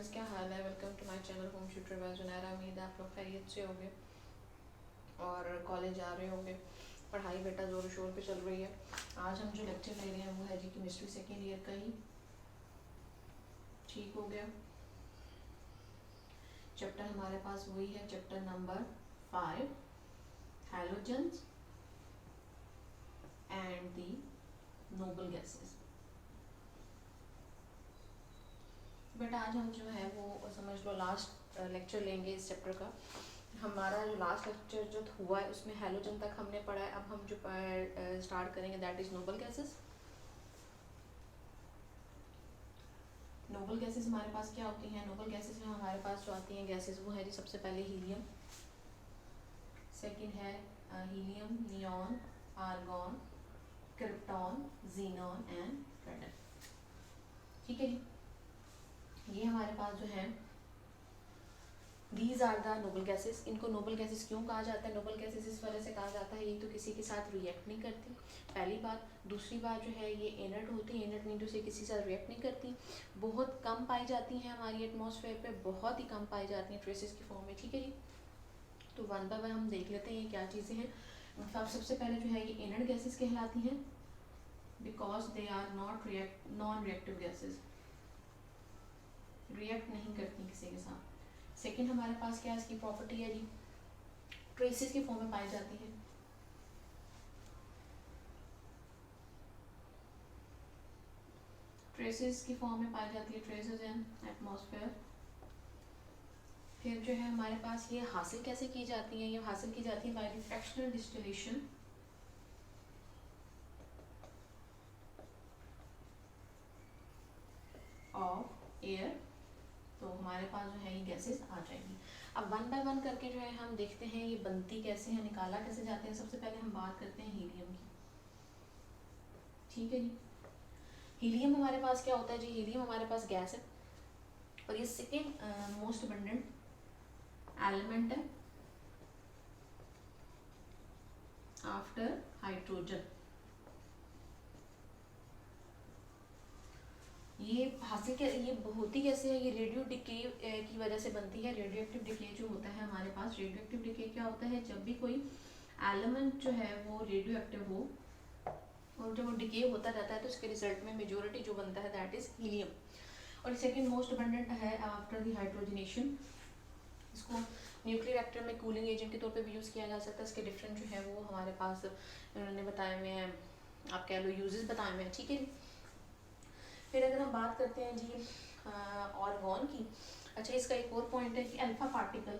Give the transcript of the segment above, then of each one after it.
Guys, क्या हाल है। Welcome to my channel home shooter by Junaira. उम्मीद है आप लोग खैरियत से होंगे और कॉलेज जा रहे होंगे। पढ़ाई बेटा ज़ोर शोर पे चल रही है। आज हम जो लेक्चर ले रहे हैं वो है जी केमिस्ट्री सेकेंड ईयर का ही। ठीक हो गया। चैप्टर हमारे पास वही है, chapter number 5, halogens and the noble gases. बेटा आज हम जो है वो समझ लो लास्ट लेक्चर लेंगे इस चैप्टर का। हमारा जो लास्ट लेक्चर जो हुआ है उसमें हैलोजन तक हमने पढ़ा है। अब हम जो स्टार्ट करेंगे that is noble gases. Noble gases हमारे पास क्या होती हैं? नोबल गैसेस में हमारे पास जो आती हैं गैसेस वो है जी सबसे पहले हीलियम, सेकंड है helium, neon, argon, krypton, xenon and radon. ठीक है जी, ये हमारे पास जो है these are the noble gases. इनको नोबल गैसेस क्यों कहा जाता है? नोबल गैसेस इस वजह से कहा जाता है, ये तो किसी के साथ रिएक्ट नहीं करती, पहली बात। दूसरी बात जो है ये इनर्ट होती है, इनर्ट मीन से किसी के साथ रिएक्ट नहीं करती, बहुत कम पाई जाती हैं हमारी एटमॉस्फेयर पे, बहुत ही कम पाई जाती हैं ट्रेसेस की फॉर्म में। ठीक है जी, तो वन बाय वन हम देख लेते हैं ये क्या चीज़ें हैं। सबसे पहले जो है ये इनर्ट गैसेस कहलाती हैं because they are non reactive gases, react नहीं करती किसी के साथ। सेकंड हमारे पास क्या इसकी प्रॉपर्टी है जी, ट्रेसेस की फॉर्म में पाई जाती है। ट्रेसेस की फॉर्म में पाई जाती है, ट्रेसेस इन एटमॉस्फेयर। फिर जो है हमारे पास ये हासिल कैसे की जाती है? ये हासिल की जाती है by the fractional distillation of air. तो हमारे पास जो है ये गैसेस आ जाएंगी। अब वन बाय वन करके जो है हम देखते हैं ये बनती कैसे है, निकाला कैसे जाते हैं। सबसे पहले हम बात करते हैं हीलियम की। ठीक है जी, हीलियम हमारे पास क्या होता है जी? हीलियम हमारे पास गैस है और ये सेकेंड मोस्ट अबंडेंट एलिमेंट है आफ्टर हाइड्रोजन। ये हासिल के ये होती कैसे है? ये रेडियो डिके की वजह से बनती है। रेडियो एक्टिव डिके जो होता है हमारे पास, रेडियो एक्टिव डिके क्या होता है? जब भी कोई एलिमेंट जो है वो रेडियो एक्टिव हो और जब वो डिके होता रहता है तो इसके रिजल्ट में मेजोरिटी जो बनता है दैट इज हीलियम। और सेकेंड मोस्ट अबंडेंट है आफ्टर द हाइड्रोजनेशन। इसको न्यूक्लियर रिएक्टर में कूलिंग एजेंट के तौर पे भी यूज़ किया जा सकता है। इसके डिफरेंट जो है वो हमारे पास उन्होंने बताए हुए हैं, आप कह लो यूजेस बताए हुए हैं। ठीक है जी, फिर अगर हम बात करते हैं जी ऑर्गन की। अच्छा, इसका एक और पॉइंट है कि अल्फा पार्टिकल,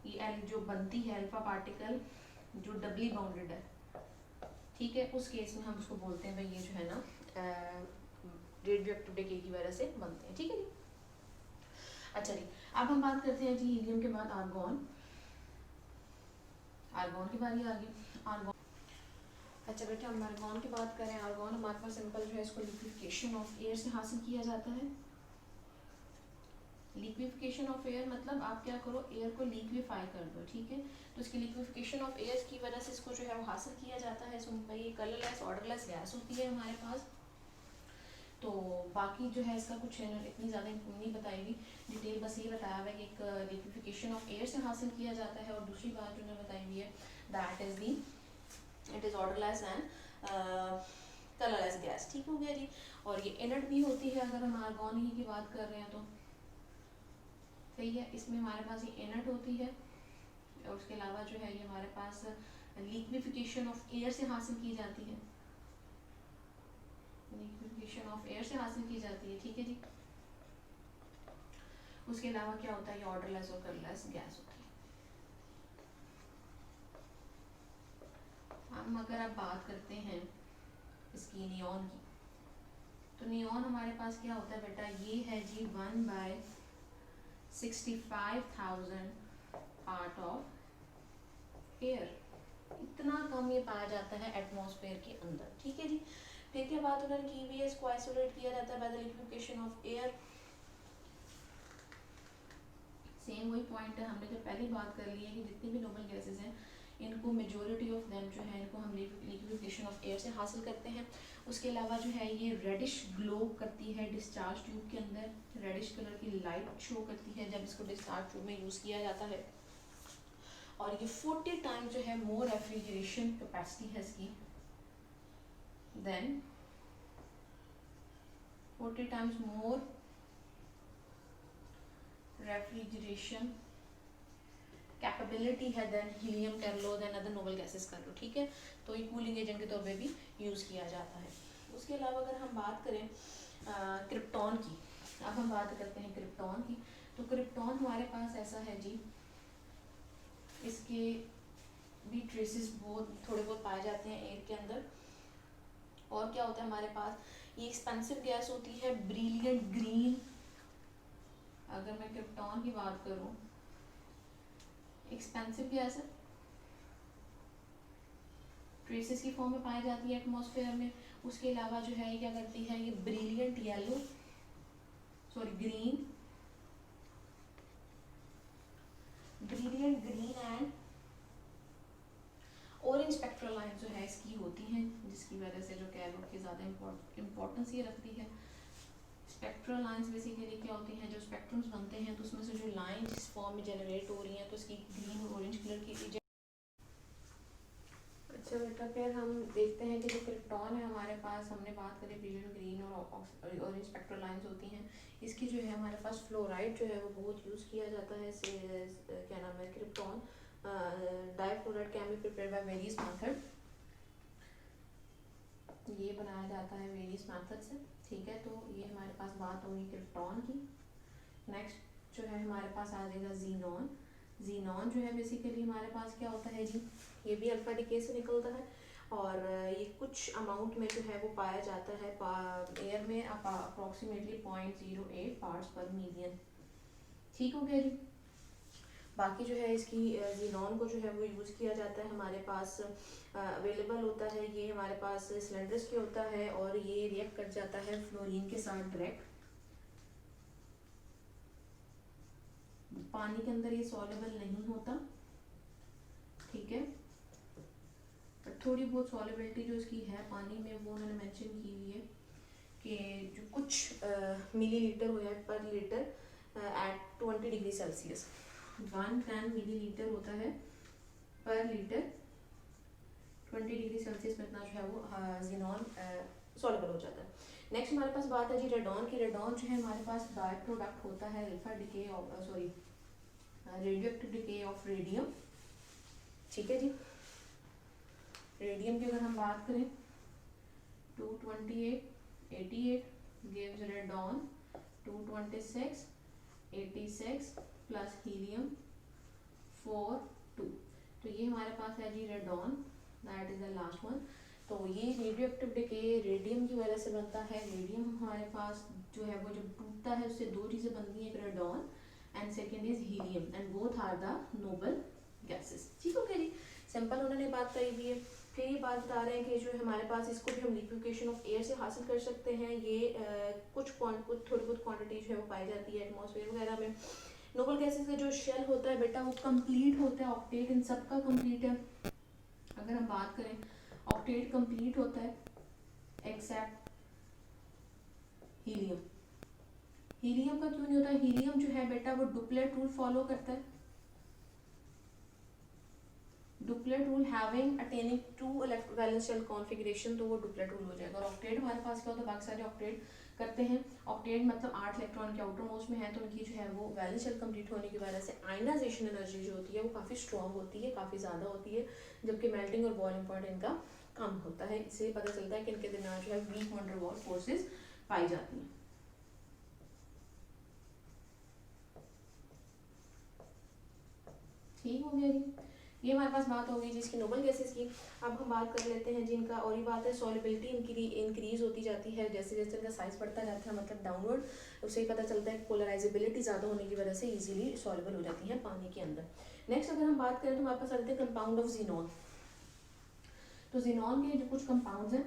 ये जो बनती है अल्फा पार्टिकल जो डबली बाउंडेड है, ठीक है, उस केस में हम उसको बोलते हैं भाई ये जो है ना रेडियो एक्टिव डिके की वजह से बनते हैं। ठीक है जी, अच्छा जी, अब हम बात करते हैं जी हीलियम के बाद आर्गॉन। आर्गॉन की बारी आ गई। आर्गॉन, अच्छा बेटा हम आर्गॉन की बात करें। आर्गॉन हमारे पास सिंपल जो है इसको लिक्विफिकेशन ऑफ एयर से हासिल किया जाता है। लिक्विफिकेशन ऑफ एयर मतलब आप क्या करो, एयर को लिक्विफाई कर दो। ठीक है, तो इसकी लिक्विफिकेशन ऑफ एयर की वजह से इसको जो है वो हासिल किया जाता है। सो ये कलरलेस ऑर्डरलेस गैस होती है हमारे पास। तो बाकी जो है इसका कुछ इतनी ज़्यादा नहीं बताएगी डिटेल, बस ये बताया हुआ है कि एक लिक्विफिकेशन ऑफ एयर से हासिल किया जाता है और दूसरी बात जो उन्होंने बताई हुई है that is the it is odourless and colourless gas. ठीक हो गया जी, और ये इनर्ट भी होती है अगर हम आर्गॉन ही की बात कर रहे हैं तो। सही है, इसमें हमारे पास ये इनर्ट होती है और उसके अलावा जो है ये हमारे पास लिक्विफिकेशन ऑफ एयर से हासिल की जाती है। लिक्विफिकेशन ऑफ एयर से हासिल की जाती है। ठीक है जी, उसके अलावा क्या होता है, ये ऑर्डरलेस और कलरलेस गैस होती है। हम अगर आप बात करते हैं इसकी नियॉन की, तो नियॉन हमारे पास क्या होता है बेटा? ये है जी 1/65,000 पार्ट ऑफ एयर। इतना कम ये पाया जाता है एटमॉस्फेयर के अंदर। ठीक है जी, फिर क्या बात उन्होंने की हुई है, इसको आइसोलेट किया जाता है by the liquefaction of air. Same वही पॉइंट है, हमने जो पहले बात कर ली है कि जितनी भी नोबल गैसेस हैं इनको मेजोरिटी ऑफ देम जो है इनको हम लिक्विफिकेशन ऑफ एयर से हासिल करते हैं। उसके अलावा जो है ये रेडिश ग्लो करती है डिस्चार्ज ट्यूब के अंदर, रेडिश कलर की लाइट शो करती है जब इसको डिस्चार्ज ट्यूब में यूज़ किया जाता है। और ये 40 टाइम जो है मोर रेफ्रिजरेशन कैपेसिटी है इसकी then 40 times more refrigeration capability है देन हीलियम कर लो, देन अदर नोबल गैसेस कर लो, ठीक है। तो ये कूलिंग एजेंट के तौर पे भी यूज़ किया जाता है। उसके अलावा अगर हम बात करें क्रिप्टॉन की, अब हम बात करते हैं क्रिप्टॉन की। तो क्रिप्टॉन हमारे पास ऐसा है जी, इसके भी ट्रेसेस बहुत थोड़े बहुत पाए जाते हैं एयर के अंदर। और क्या होता है हमारे पास, ये एक्सपेंसिव गैस होती है, ब्रिलियंट ग्रीन। अगर मैं क्रिप्टॉन की बात करूं, एक्सपेंसिव गैस है, ट्रेसेस की फॉर्म में पाई जाती है एटमॉस्फेयर में। उसके अलावा जो है ये क्या करती है, ये brilliant yellow green and orange spectral line जो है इसकी होती हैं, जिसकी वजह से जो कह लो कि ज़्यादा इम्पोर्टेंस ये रखती है। स्पेक्ट्रल लाइंस बेसिकली क्या होती हैं, जो स्पेक्ट्रम्स बनते हैं तो उसमें से जो लाइन जिस फॉर्म में जनरेट हो रही हैं तो इसकी ग्रीन और ऑरेंज कलर की। अच्छा बेटा, फिर हम देखते हैं कि जो क्रिप्टॉन है हमारे पास, हमने बात करी ब्रिलियंट ग्रीन और ऑरेंज स्पेक्ट्रल लाइंस होती हैं। इसकी जो है हमारे पास फ्लोराइड जो है वो बहुत यूज़ किया जाता है। क्या नाम है, krypton difluoride can be prepared by various method, ये बनाया जाता है वेरियस मेथड से, ठीक है। तो ये हमारे पास बात होगी क्रिप्टॉन की। नेक्स्ट जो है हमारे पास आ जाएगा जीनॉन। जीनॉन जो है बेसिकली हमारे पास क्या होता है जी, ये भी अल्फा डिके से निकलता है और ये कुछ अमाउंट में जो है वो पाया जाता है एयर में, अप्रॉक्सीमेटली 0.08 पार्ट्स पर मिलियन, ठीक हो गया जी। बाकी जो है इसकी जीनॉन को जो है वो यूज़ किया जाता है, हमारे पास अवेलेबल होता है, ये हमारे पास सिलेंडर्स के होता है और ये रिएक्ट कर जाता है फ्लोरीन के साथ डायरेक्ट। पानी के अंदर ये सॉल्युबल नहीं होता, ठीक है, पर थोड़ी बहुत सॉल्युबिलिटी जो इसकी है पानी में वो उन्होंने मेंशन की हुई है कि जो कुछ मिलीलीटर हो या पर litre at 20 degree Celsius, 110 millilitre होता है पर लीटर 20 डिग्री सेल्सियस में इतना जो है वो जीनॉन सॉल्युबल हो जाता है। नेक्स्ट हमारे पास बात है जी रेडॉन की। रेडॉन जो है हमारे पास बाय प्रोडक्ट होता है alpha decay radioactive decay of radium, ठीक है जी। रेडियम की अगर हम बात करें 228 gives radon 226 86 प्लस हीलियम 42, तो ये हमारे पास है जी radon, that is the last one. तो ये रेडियोएक्टिव डिके रेडियम की वजह से बनता है। रेडियम हमारे पास जो है वो जब टूटता है उससे दो चीज़ें बनती हैं, एक radon and second is helium and both are the noble gases, ठीक हो गया जी। सिंपल उन्होंने बात कही हुई है। फिर ये बात बता रहे हैं कि जो हमारे पास इसको भी हम लिक्विफिकेशन ऑफ एयर से हासिल कर सकते हैं। ये कुछ थोड़ी बहुत क्वांटिटी जो है वो पाई जाती है एटमॉस्फेयर वगैरह में। नोबल गैसेस का जो शेल होता है बेटा वो कंप्लीट होता है, ऑक्टेट इन सब का कंप्लीट है। अगर हम बात करें ऑक्टेट कंप्लीट होता है एक्सेप्ट हीलियम। हीलियम का क्यों नहीं होता, हीलियम जो है बेटा वो डुप्लेट रूल फॉलो करता है, duplet rule having attaining two valence shell configuration, तो वो डुप्लेट रूल हो जाएगा। और ऑक्टेट हमारे पास क्या होता है, बाकी सारे ऑक्टेट करते हैं। ऑक्टेट मतलब 8 इलेक्ट्रॉन के आउटर मोस्ट में है, तो उनकी जो है वो वैलेंस शेल कंप्लीट होने की वजह से आयनाइजेशन एनर्जी जो होती है वो काफ़ी स्ट्रॉन्ग होती है, काफ़ी ज़्यादा होती है, जबकि मेल्टिंग और बॉइलिंग पॉइंट इनका कम होता है। इससे पता चलता है कि इनके दरमियान जो है वीक वंडर वॉल फोर्सेज पाई जाती हैं, ठीक हो गया जी। ये हमारे पास बात होगी जिसकी नोबल गैसेस की। अब हम बात कर लेते हैं जिनका, और ये बात है सॉल्युबिलिटी इनकी इंक्रीज होती जाती है जैसे जैसे इनका साइज बढ़ता जाता है, मतलब डाउनवर्ड, उससे ही पता चलता है कि पोलराइजेबिलिटी ज़्यादा होने की वजह से इजीली सॉल्युबल हो जाती है पानी के अंदर। नेक्स्ट अगर हम बात करें तो हमारे पास आते हैं कंपाउंड ऑफ जीनॉन। तो जीनॉन के जो कुछ कंपाउंड्स हैं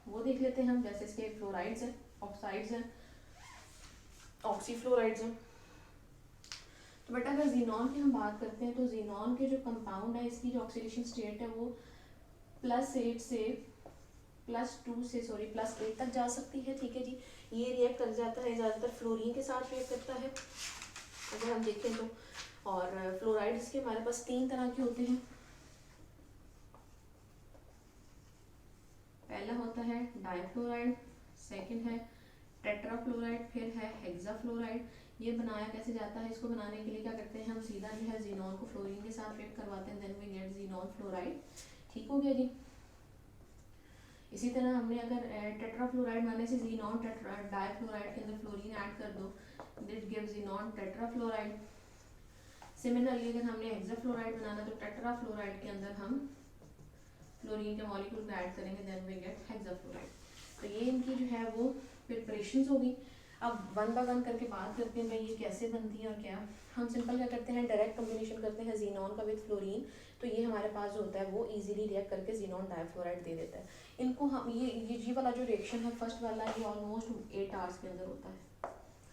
वो देख लेते हैं हम, जैसे इसके फ्लोराइड्स हैं, ऑक्साइड्स हैं, ऑक्सीफ्लोराइड्स हैं। बट अगर जीनॉन की हम बात करते हैं तो जीनॉन के जो कंपाउंड है इसकी जो ऑक्सीडेशन स्टेट है वो +8 से +8 तक जा सकती है। ठीक है जी, ये रिएक्ट कर जाता है, ज़्यादातर फ्लोरीन के साथ रिएक्ट करता है अगर हम देखें तो। और फ्लोराइड्स के हमारे पास 3 तरह के होते हैं। पहला होता है डाइफ्लोराइड, सेकंड है टेट्राफ्लोराइड, फिर है हेक्साफ्लोराइड। ये बनाया कैसे जाता है, इसको बनाने के लिए क्या करते हैं हम सीधा जो है जीनॉन को फ्लोरीन के साथ रिएक्ट करवाते हैं, then we get xenon fluoride. ठीक हो गया जी। इसी तरह हमने अगर टेट्राफ्लोराइड बनाने से जीनॉन डाइफ्लोराइड के अंदर फ्लोरीन ऐड कर दो, this gives xenon tetrafluoride. Similarly अगर हमने हेक्साफ्लोराइड बनाना तो टेट्राफ्लोराइड के अंदर हम फ्लोरीन के मॉलिक्यूल को ऐड करेंगे, देन वी गेट हेक्साफ्लोराइड। तो ये इनकी जो है वो प्रिपरेशंस होगी। अब वन बाय वन करके बात करते हैं भाई ये कैसे बनती है और क्या। हम सिंपल क्या करते हैं, डायरेक्ट कॉम्बिनेशन करते हैं जीनॉन का विद फ्लोरीन, तो ये हमारे पास जो होता है वो इजीली रिएक्ट करके जीनॉन डाइफ्लोराइड दे देता है। इनको हम ये वाला जो रिएक्शन है फर्स्ट वाला, ये ऑलमोस्ट 8 आवर्स के अंदर होता है,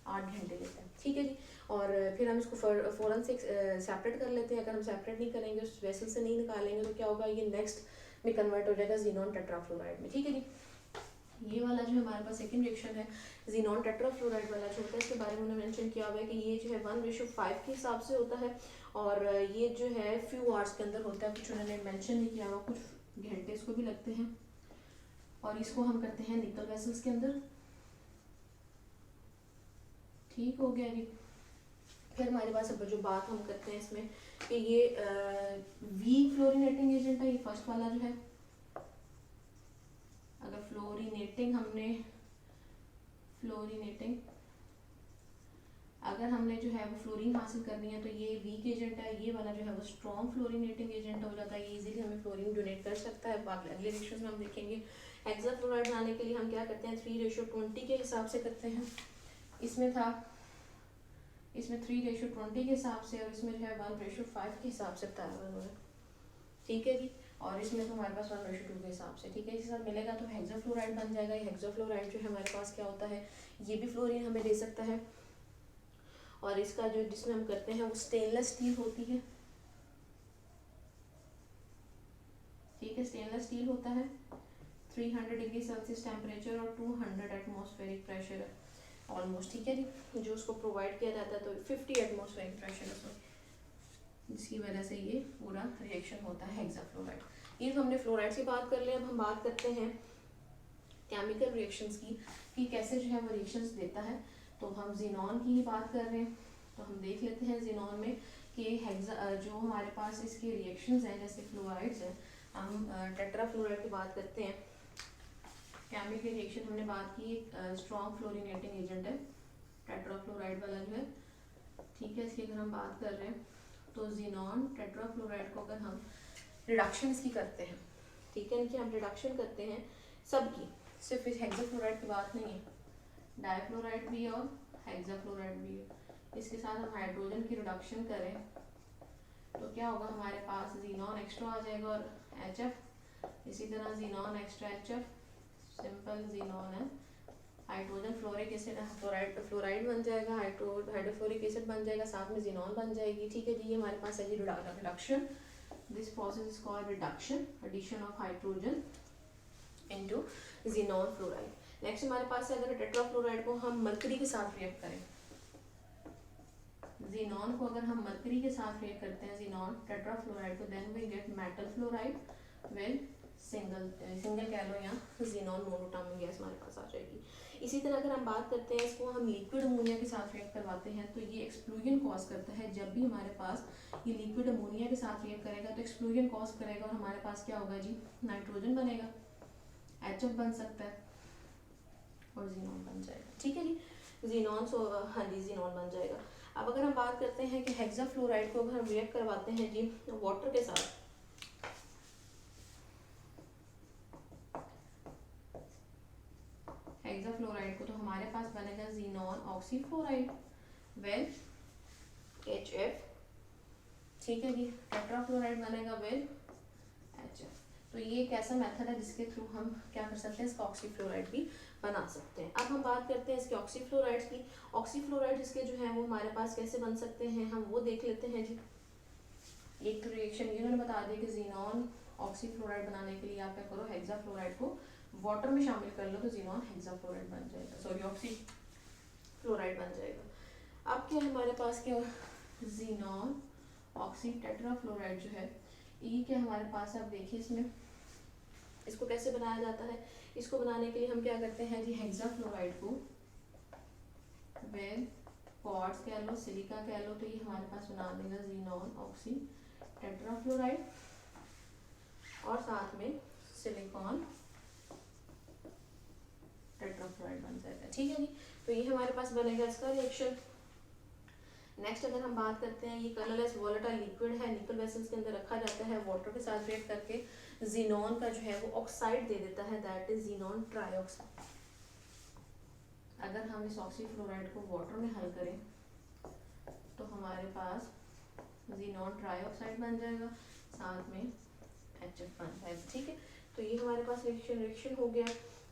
8 घंटे लेता है। ठीक है जी। और फिर हम इसको फ़ौरन से सेपरेट कर लेते हैं। अगर हम सेपरेट नहीं करेंगे, उस वेसल से नहीं निकालेंगे, तो क्या होगा, ये नेक्स्ट में कन्वर्ट हो जाएगा जीनॉन टेट्राफ्लोराइड में। ठीक है जी। ये वाला जो हमारे पास सेकंड रिएक्शन है जीनॉन टेट्राफ्लोराइड वाला जो होता है, इसके बारे में उन्होंने मेंशन किया हुआ है कि ये जो है 1:5 के हिसाब से होता है, और ये जो है फ्यू आवर्स के अंदर होता है। कुछ उन्होंने मेंशन नहीं किया हुआ, कुछ घंटे इसको भी लगते हैं। और इसको हम करते हैं निकल वेसल्स के अंदर। ठीक हो गया जी। फिर हमारे पास अब जो बात हम करते हैं इसमें कि ये वीक फ्लोरीनेटिंग एजेंट है, ये फर्स्ट वाला जो है। अगर अगर हमने जो है वो फ्लोरीन हासिल करनी है तो ये वीक एजेंट है। ये वाला जो है वो स्ट्रॉन्ग फ्लोरीनेटिंग एजेंट हो जाता है, ये इजीली हमें फ्लोरीन डोनेट कर सकता है। बाकी अगले रिएक्शंस में हम देखेंगे। हेक्साफ्लोराइड बनाने के लिए हम क्या करते हैं, 3:20 के हिसाब से करते हैं। इसमें 3:20 के हिसाब से, और इसमें जो है 1:5 के हिसाब से बताया हुआ उन्होंने। ठीक है जी। और इसमें तो हमारे पास 1:2 के हिसाब से। ठीक है, इसी साथ मिलेगा तो हेक्साफ्लोराइड बन जाएगा। ये हेक्साफ्लोराइड जो है हमारे पास क्या होता है, ये भी फ्लोरीन हमें दे सकता है। और इसका जो जिसमें हम करते हैं वो स्टेनलेस स्टील होती है। ठीक है, स्टेनलेस स्टील होता है, 300 डिग्री सेल्सियस टेम्परेचर और 200 एटमॉस्फेरिक प्रेशर ऑलमोस्ट। ठीक है जी, जो उसको प्रोवाइड किया जाता है, तो 50 एटमॉस्फेरिक प्रेशर है, जिसकी वजह से ये पूरा रिएक्शन होता है हेक्साफ्लोराइड। ये तो हमने फ्लोराइड की बात कर लिया। अब हम बात करते हैं केमिकल रिएक्शंस की, कि कैसे जो है वो रिएक्शंस देता है। तो हम जीनॉन की ही बात कर रहे हैं, तो हम देख लेते हैं जीनॉन में कि जो हमारे पास इसके रिएक्शंस हैं, जैसे फ्लोराइड्स हैं, हम टेट्राफ्लोराइड की बात करते हैं। केमिकल रिएक्शन हमने बात की, स्ट्रॉन्ग फ्लोरीनेटिंग एजेंट है टेट्राफ्लोराइड वाला जो है। ठीक है, इसकी अगर हम बात कर रहे हैं तो जीनॉन टेट्राफ्लोराइड को अगर हम रिडक्शन इसकी करते हैं, ठीक है, इनकी हम रिडक्शन करते हैं सबकी, सिर्फ इस हेक्साफ्लोराइड की बात नहीं है, डाइफ्लोराइड भी और हेक्साफ्लोराइड भी है। इसके साथ हम हाइड्रोजन की रिडक्शन करें तो क्या होगा, हमारे पास जीनॉन एक्स्ट्रा आ जाएगा और HF। इसी तरह xenon extra HF, simple xenon है, हाइड्रोजन फ्लोरिक एसिड, फ्लोराइड बन जाएगा, हाइड्रोफ्लोरिक एसिड बन जाएगा, साथ में जीनॉन बन जाएगी। ठीक है जी, ये हमारे पास है जी reduction. This process is called reduction, addition of hydrogen into xenon fluoride. Next हमारे पास है, अगर टेट्राफ्लोराइड को हम मरकरी के साथ रिएक्ट करें, जीनॉन को अगर हम मरकरी के साथ रिएक्ट करते हैं, जीनॉन टेट्राफ्लोराइड को, then we get metal fluoride with single कह लो या जीनॉन मोनोटॉमिक गैस हमारे पास आ जाएगी। इसी तरह अगर हम बात करते हैं, इसको हम लिक्विड अमोनिया के साथ रिएक्ट करवाते हैं तो ये एक्सप्लोजन कॉज करता है। जब भी हमारे पास ये लिक्विड अमोनिया के साथ रिएक्ट करेगा तो एक्सप्लोजन कॉज करेगा, और हमारे पास क्या होगा जी, नाइट्रोजन बनेगा, HF बन सकता है और जीनॉन बन जाएगा। ठीक है जी, जीनॉन जीनॉन बन जाएगा। अब अगर हम बात करते हैं कि हेक्साफ्लोराइड को अगर हम रिएक्ट करवाते हैं जी वाटर के साथ, हेक्साफ्लोराइड को, तो हमारे पास बनेगा जीनॉन ऑक्सीफ्लोराइड विद HF। ठीक है जी, टेट्राफ्लोराइड बनेगा विद HF। तो ये एक ऐसा मेथड है जिसके थ्रू हम क्या कर सकते हैं, इसका ऑक्सीफ्लोराइड भी बना सकते हैं। अब हम बात करते हैं इसके ऑक्सीफ्लोराइड्स की। ऑक्सीफ्लोराइड इसके जो है वो हमारे पास कैसे बन सकते हैं, हम वो देख लेते हैं जी। एक तो रिएक्शन ये मैंने बता दिया कि ज़ीनॉन ऑक्सीफ्लोराइड बनाने के लिए आप क्या करो, हेक्साफ्लोराइड को वाटर में शामिल कर लो तो ज़ीनॉन हेक्साफ्लोराइड बन जाएगा, सॉरी ऑक्सीफ्लोराइड बन जाएगा। अब क्या हमारे पास क्या, ज़ीनॉन ऑक्सी टेट्राफ्लोराइड जो है ये क्या हमारे पास, आप देखिए इसमें इसको कैसे बनाया जाता है। इसको बनाने के लिए हम क्या करते हैं जी, हेक्साफ्लोराइड को विद क्वार्ट्ज कह लो, सिलिका कह लो, तो ये हमारे पास बना देगा ज़ीनॉन ऑक्सी टेट्राफ्लोराइड और साथ में सिलिकॉन टेट्राफ्लोराइड बन जाएगा, ठीक है जी। तो ये हमारे पास बनेगा इसका रिएक्शन। नेक्स्ट अगर हम बात करते हैं, ये कलरलेस वोलेटाइल लिक्विड है, निकल वेसल्स के अंदर रखा जाता है, वाटर के साथ रिएक्ट करके ज़ीनॉन का जो है वो ऑक्साइड दे देता है, दैट इज ज़ीनॉन ट्राइऑक्साइड। अगर हम इस ऑक्सीफ्लोराइड को वाटर में हल करें तो हमारे पास ज़ीनॉन ट्राइऑक्साइड बन जाएगा, साथ में HF बन जाएगा, ठीक है। तो ये हमारे पास रिएक्शन हो गया।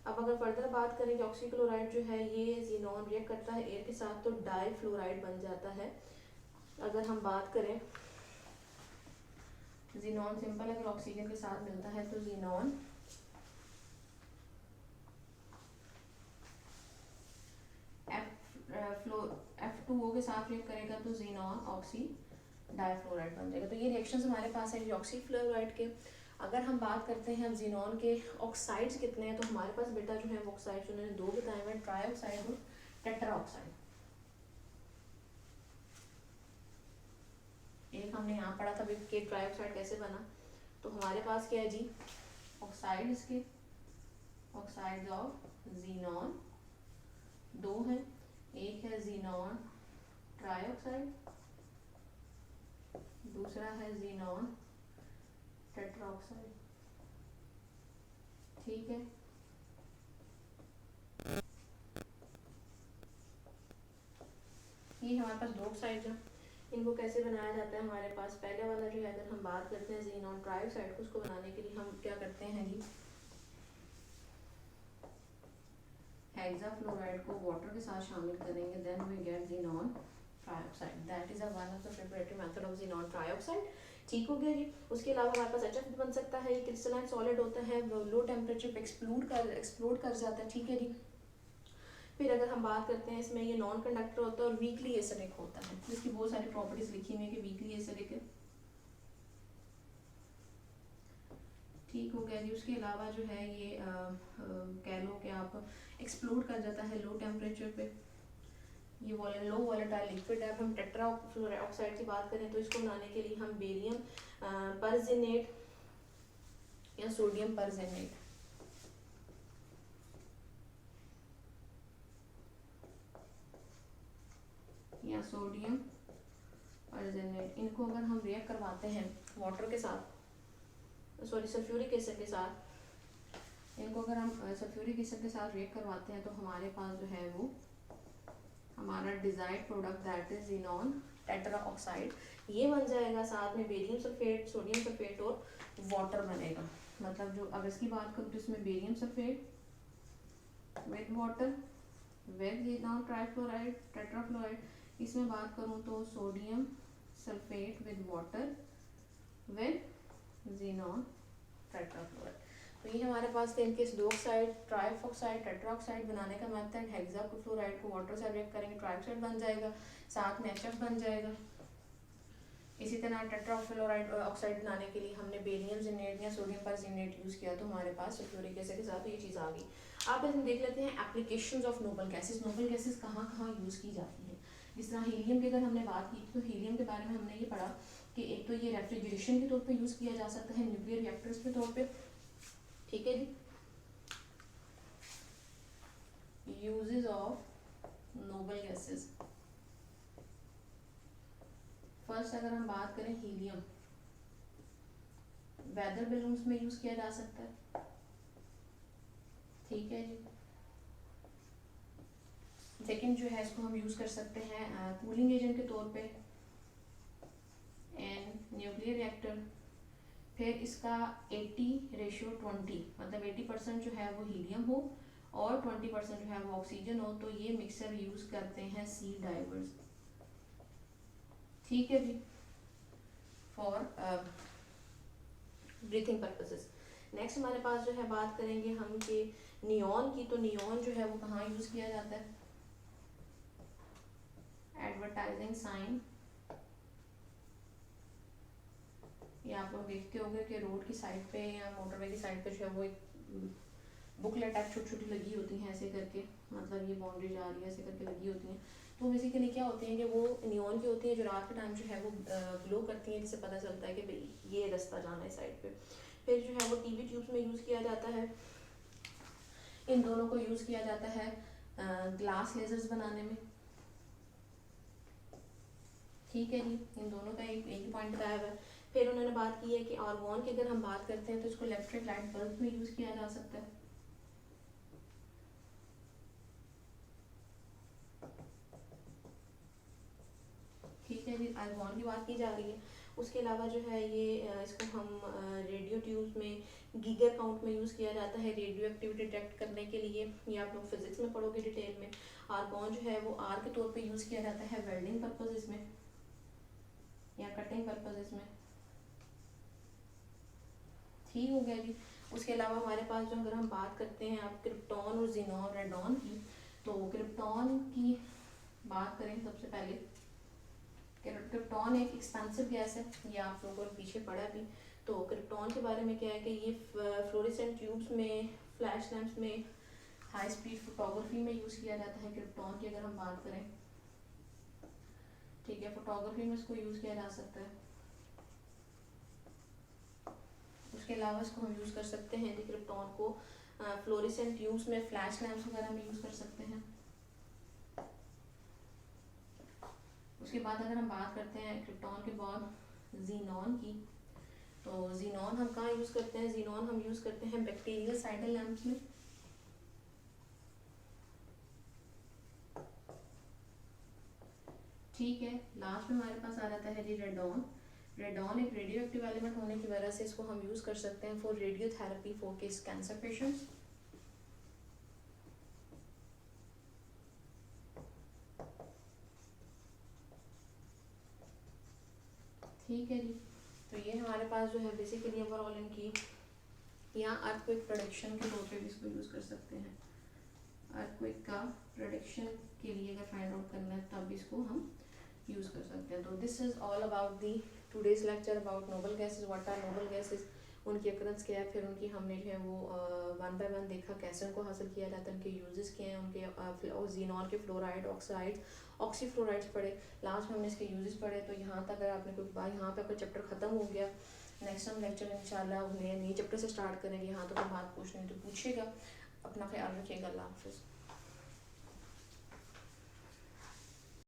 अब अगर फर्दर बात करें कि ऑक्सीक्लोराइड जो है ये ज़ीनॉन रिएक्ट करता है एयर के साथ तो डाईफ्लोराइड बन जाता है। अगर हम बात करें ज़ीनॉन सिंपल अगर ऑक्सीजन के साथ मिलता है तो ज़ीनॉन F2O के साथ रिएक्ट करेगा तो ज़ीनॉन ऑक्सी डाईफ्लोराइड बन जाएगा। तो ये रिएक्शंस हमारे पास है ऑक्सीफ्लोराइड के। अगर हम बात करते हैं अब ज़ीनॉन के ऑक्साइड्स कितने हैं, तो हमारे पास बेटा जो है वो ऑक्साइड्स उन्होंने दो बताए हुए, ट्राइऑक्साइड और टेट्राऑक्साइड। एक हमने यहाँ पढ़ा था कि ट्राइऑक्साइड कैसे बना, तो हमारे पास क्या है जी, ऑक्साइड्स के ऑक्साइड्स ऑफ ज़ीनॉन दो हैं, एक है ज़ीनॉन ट्राइऑक्साइड, दूसरा है ज़ीनॉन टेट्राऑक्साइड, ठीक है। ये हमारे पास दो ऑक्साइड्स हैं, इनको कैसे बनाया जाता है हमारे पास, पहले वाला जो है अगर हम बात करते हैं ज़ीनॉन ट्राइऑक्साइड को, उसको बनाने के लिए हम क्या करते हैं जी, हेक्साफ्लोराइड को वाटर के साथ शामिल करेंगे, then we get xenon trioxide, that is one of the preparatory method of xenon trioxide, ठीक हो गया जी। उसके अलावा हमारे पास HF बन सकता है, ये क्रिस्टलाइन सॉलिड होता है, लो टेम्परेचर पे एक्सप्लोड कर जाता है, ठीक है जी। फिर अगर हम बात करते हैं इसमें, ये नॉन कंडक्टर होता है और वीकली एसिडिक होता है, जिसकी बहुत सारी प्रॉपर्टीज लिखी हुई है कि वीकली एसिडिक है, ठीक हो गया जी। उसके अलावा जो है ये कह लो कि आप एक्सप्लोड कर जाता है लो टेम्परेचर पे, ये लो वोलेटाइल लिक्विड है। अब हम टेट्रा ऑक्साइड की बात करें तो इसको बनाने के लिए हम बेरियम परजेनेट या सोडियम परजेनेट इनको अगर हम रिएक्ट करवाते हैं वाटर के साथ, सॉरी सल्फ्यूरिक एसिड के साथ, इनको अगर हम सल्फ्यूरिक एसिड के साथ रिएक्ट करवाते हैं तो हमारे पास जो है वो हमारा desired product that is xenon tetra oxide ये बन जाएगा, साथ में बेरियम सल्फेट, सोडियम सल्फेट और वाटर बनेगा। मतलब जो अगर इसकी बात करूँ तो इसमें barium sulphate with water with xenon trifluoride tetrafluoride, इसमें बात करूँ तो sodium sulphate with water with xenon tetrafluoride. तो ये हमारे पास थे इनके दो ऑक्साइड, ट्राइऑक्साइड टेट्राऑक्साइड बनाने का मेथड, हेक्साफ्लोराइड को वाटर से रिएक्ट करेंगे ट्राइऑक्साइड बन जाएगा, साथ में HF बन जाएगा। इसी तरह टेट्राफ्लोराइड ऑक्साइड बनाने के लिए हमने बेरियम जिनेट या सोडियम परजिनेट यूज़ किया, तो हमारे पास सल्फ्यूरिक एसिड के साथ ये चीज़ आ गई। आप इसमें देख लेते हैं applications of noble gases, noble gases कहाँ कहाँ यूज़ की जाती हैं। जिस तरह हीलियम की अगर हमने बात की तो हीलियम के बारे में हमने ये पढ़ा कि एक तो ये रेफ्रिजरेशन के तौर पे यूज़ किया जा सकता है, न्यूक्लियर रिएक्टर्स के तौर पे, ठीक है जी। Uses of noble gases, first अगर हम बात करें हीलियम, वेदर बैलून्स में यूज किया जा सकता है, ठीक है जी। सेकंड जो है इसको हम यूज कर सकते हैं कूलिंग एजेंट के तौर पे एंड न्यूक्लियर रिएक्टर फिर इसका 80:20, मतलब 80% जो है वो हीलियम हो और 20% जो है वो ऑक्सीजन हो, तो ये मिक्सर यूज़ करते हैं सी डाइवर्स। ठीक है जी, फॉर ब्रीथिंग पर्पसेस। नेक्स्ट हमारे पास जो है बात करेंगे हम कि नियॉन की, तो नियॉन जो है वो कहाँ यूज़ किया जाता है? एडवर्टाइजिंग साइन, ये आप लोग देखते होंगे कि रोड की साइड पे या मोटरवे की साइड पे जो है वो एक बुकलेट टाइप छोटी छोटी लगी होती हैं ऐसे करके, मतलब ये बाउंड्री जा रही है ऐसे करके लगी होती हैं। तो बेसिकली क्या होते हैं कि वो नियॉन की होती है, जो रात के टाइम जो है वो ग्लो करती हैं, जिससे पता चलता है कि भाई ये रास्ता जाना है साइड पे। फिर जो है वो टीवी ट्यूब्स में यूज़ किया जाता है। इन दोनों को यूज़ किया जाता है ग्लास लेजर्स बनाने में। ठीक है जी, इन दोनों का एक ही पॉइंट बताया हुआ है। फिर उन्होंने बात की है कि आर्गॉन की अगर हम बात करते हैं तो इसको इलेक्ट्रिक लाइट बल्ब में यूज़ किया जा सकता है। ठीक है जी, आर्गॉन की बात की जा रही है। उसके अलावा जो है ये इसको हम रेडियो ट्यूब्स में गीगर काउंट में यूज़ किया जाता है रेडियो एक्टिविटी डिटेक्ट करने के लिए। ये आप लोग फिजिक्स में पढ़ोगे डिटेल में। आर्गॉन जो है वो आर के तौर पे यूज़ किया जाता है वेल्डिंग पर्पजेज में या कटिंग पर्पजेज में। ठीक हो गया जी। उसके अलावा हमारे पास जो अगर हम बात करते हैं अब क्रिप्टॉन और जीनॉन रेडॉन की, तो क्रिप्टॉन की बात करें सबसे पहले। क्रिप्टॉन एक एक्सपेंसिव गैस है, ये आप लोगों को पीछे पड़ा भी। तो क्रिप्टॉन के बारे में क्या है कि ये फ्लोरेसेंट ट्यूब्स में, फ्लैश लैम्प्स में, हाई स्पीड फोटोग्राफी में यूज़ किया जाता है क्रिप्टॉन की अगर हम बात करें। ठीक है, फोटोग्राफी में इसको यूज़ किया जा सकता है। उसके अलावा इसको हम यूज़ कर सकते हैं क्रिप्टॉन को फ्लोरेसेंट ट्यूब्स में, फ्लैश लैम्प्स वगैरह में यूज़ कर सकते हैं। उसके बाद अगर हम बात करते हैं क्रिप्टॉन के बाद जीनॉन की, तो जीनॉन हम कहाँ यूज़ करते हैं? जीनॉन हम यूज़ करते हैं बैक्टीरियल साइडल लैम्प्स में। ठीक है, लास्ट में हमारे पास आ जाता है जी रेडॉन। रेडॉन एक रेडियो एक्टिव एलिमेंट होने की वजह से इसको हम यूज़ कर सकते हैं for radiotherapy for case cancer patients. ठीक है जी, तो ये हमारे पास जो है बेसिकली ओवरऑल इनकी, यहाँ अर्थक्वेक प्रोडक्शन के तौर पे भी इसको यूज़ कर सकते हैं। अर्थक्वेक का प्रोडक्शन के लिए अगर फाइंड आउट करना है तब इसको हम यूज़ कर सकते हैं। तो this is all about the today's lecture about noble gases, what are noble gases, उनकी अकरेंस क्या है, फिर उनकी हमने जो है वो वन बाय वन देखा कैसे उनको हासिल किया जाता है, उनके यूजेस क्या हैं, उनके जीनॉन के फ्लोराइड, ऑक्साइड, ऑक्सीफ्लोराइड्स पढ़े। लास्ट में हमने इसके यूजेस पढ़े। तो यहाँ तक अगर आपने कोई बात, यहाँ पे आपका चैप्टर ख़त्म हो गया। नेक्स्ट हम लेक्चर में इंशाल्लाह नए चैप्टर से स्टार्ट करेंगे। यहाँ तो कोई बात पूछनी है तो पूछिएगा। अपना ख्याल रखिएगा। अल्लाह हाफिज़।